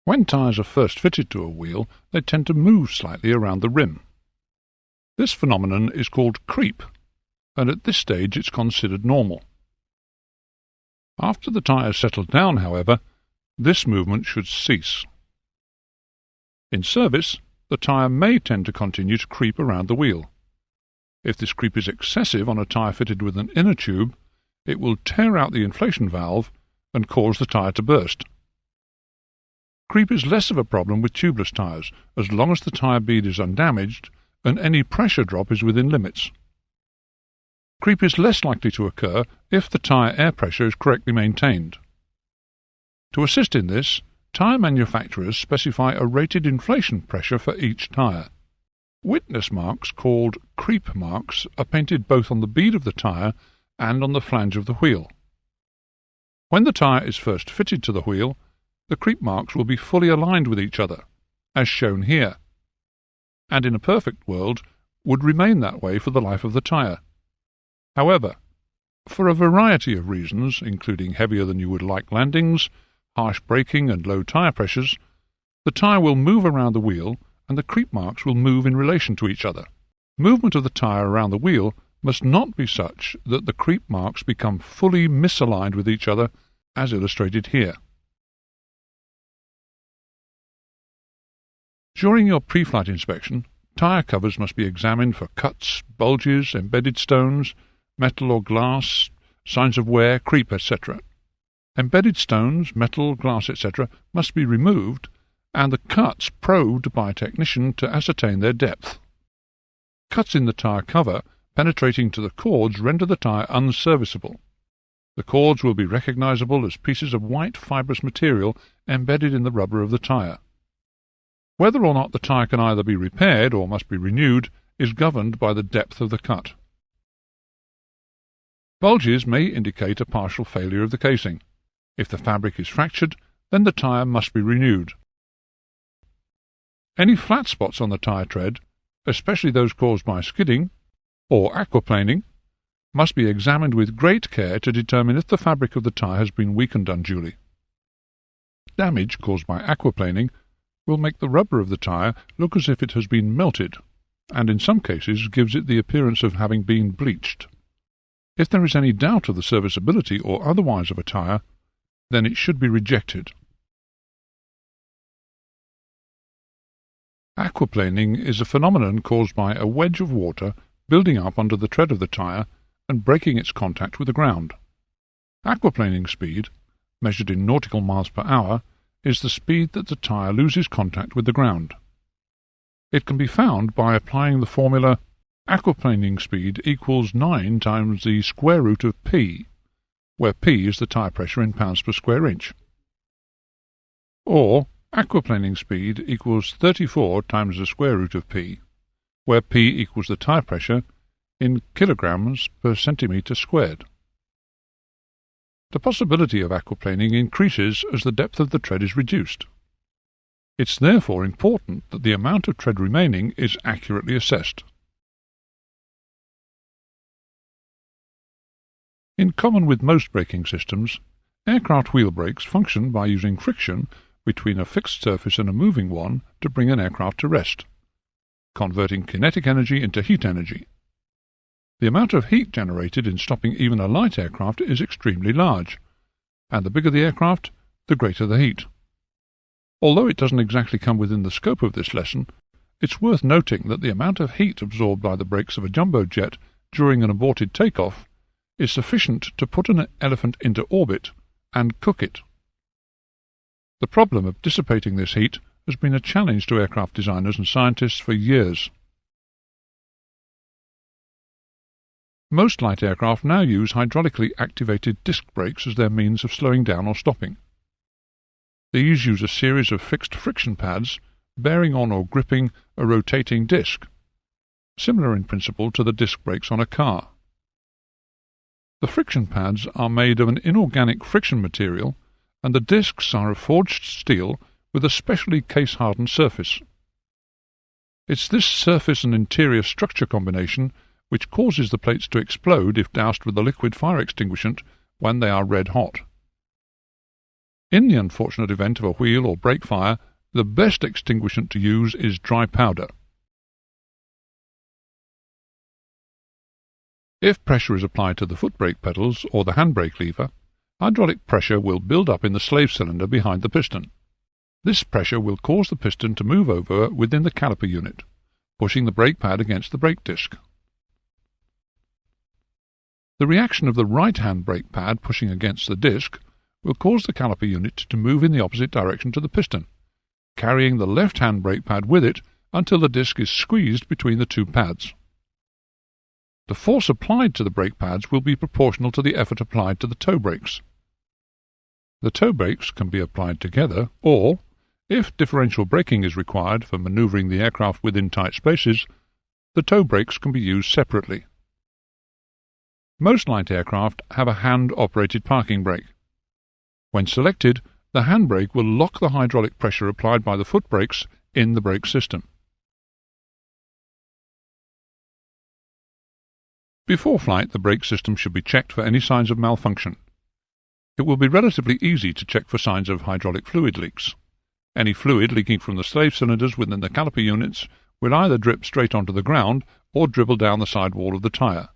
When tyres are first fitted to a wheel, they tend to move slightly around the rim. This phenomenon is called creep, and at this stage it's considered normal. After the tyres settle down, however, this movement should cease. In service, the tyre may tend to continue to creep around the wheel. If this creep is excessive on a tyre fitted with an inner tube, it will tear out the inflation valve and cause the tyre to burst. Creep is less of a problem with tubeless tyres, as long as the tyre bead is undamaged and any pressure drop is within limits. Creep is less likely to occur if the tyre air pressure is correctly maintained. To assist in this, tyre manufacturers specify a rated inflation pressure for each tyre. Witness marks called creep marks are painted both on the bead of the tyre and on the flange of the wheel. When the tyre is first fitted to the wheel, the creep marks will be fully aligned with each other, as shown here, and in a perfect world would remain that way for the life of the tyre. However, for a variety of reasons, including heavier than you would like landings, harsh braking and low tyre pressures, the tyre will move around the wheel and the creep marks will move in relation to each other. Movement of the tyre around the wheel must not be such that the creep marks become fully misaligned with each other, as illustrated here. During your pre-flight inspection, tyre covers must be examined for cuts, bulges, embedded stones, metal or glass, signs of wear, creep, etc. Embedded stones, metal, glass, etc. must be removed, and the cuts probed by a technician to ascertain their depth. Cuts in the tyre cover penetrating to the cords render the tyre unserviceable. The cords will be recognizable as pieces of white fibrous material embedded in the rubber of the tyre. Whether or not the tyre can either be repaired or must be renewed is governed by the depth of the cut. Bulges may indicate a partial failure of the casing. If the fabric is fractured, then the tyre must be renewed. Any flat spots on the tyre tread, especially those caused by skidding or aquaplaning, must be examined with great care to determine if the fabric of the tyre has been weakened unduly. Damage caused by aquaplaning will make the rubber of the tyre look as if it has been melted, and in some cases gives it the appearance of having been bleached. If there is any doubt of the serviceability or otherwise of a tyre, then it should be rejected. Aquaplaning is a phenomenon caused by a wedge of water building up under the tread of the tyre and breaking its contact with the ground. Aquaplaning speed, measured in nautical miles per hour, is the speed that the tyre loses contact with the ground. It can be found by applying the formula aquaplaning speed equals 9 times the square root of P, where P is the tyre pressure in pounds per square inch. Or aquaplaning speed equals 34 times the square root of P, where P equals the tyre pressure in kilograms per centimetre squared. The possibility of aquaplaning increases as the depth of the tread is reduced. It's therefore important that the amount of tread remaining is accurately assessed. In common with most braking systems, aircraft wheel brakes function by using friction between a fixed surface and a moving one to bring an aircraft to rest, converting kinetic energy into heat energy. The amount of heat generated in stopping even a light aircraft is extremely large, and the bigger the aircraft, the greater the heat. Although it doesn't exactly come within the scope of this lesson, it's worth noting that the amount of heat absorbed by the brakes of a jumbo jet during an aborted takeoff is sufficient to put an elephant into orbit and cook it. The problem of dissipating this heat has been a challenge to aircraft designers and scientists for years. Most light aircraft now use hydraulically activated disc brakes as their means of slowing down or stopping. These use a series of fixed friction pads bearing on or gripping a rotating disc, similar in principle to the disc brakes on a car. The friction pads are made of an inorganic friction material, and the discs are of forged steel with a specially case-hardened surface. It's this surface and interior structure combination which causes the plates to explode if doused with a liquid fire extinguishant when they are red hot. In the unfortunate event of a wheel or brake fire, the best extinguishant to use is dry powder. If pressure is applied to the foot brake pedals or the handbrake lever, hydraulic pressure will build up in the slave cylinder behind the piston. This pressure will cause the piston to move over within the caliper unit, pushing the brake pad against the brake disc. The reaction of the right-hand brake pad pushing against the disc will cause the caliper unit to move in the opposite direction to the piston, carrying the left-hand brake pad with it until the disc is squeezed between the two pads. The force applied to the brake pads will be proportional to the effort applied to the toe brakes. The toe brakes can be applied together, or, if differential braking is required for manoeuvring the aircraft within tight spaces, the toe brakes can be used separately. Most light aircraft have a hand-operated parking brake. When selected, the handbrake will lock the hydraulic pressure applied by the foot brakes in the brake system. Before flight, the brake system should be checked for any signs of malfunction. It will be relatively easy to check for signs of hydraulic fluid leaks. Any fluid leaking from the slave cylinders within the caliper units will either drip straight onto the ground or dribble down the sidewall of the tyre.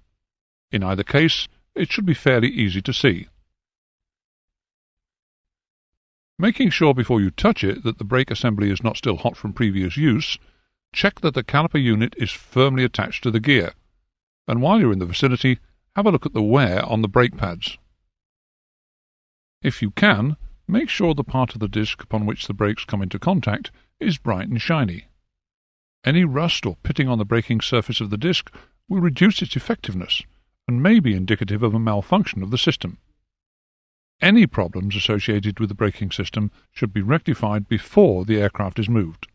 In either case, it should be fairly easy to see. Making sure before you touch it that the brake assembly is not still hot from previous use, check that the caliper unit is firmly attached to the gear, and while you're in the vicinity, have a look at the wear on the brake pads. If you can, make sure the part of the disc upon which the brakes come into contact is bright and shiny. Any rust or pitting on the braking surface of the disc will reduce its effectiveness and may be indicative of a malfunction of the system. Any problems associated with the braking system should be rectified before the aircraft is moved.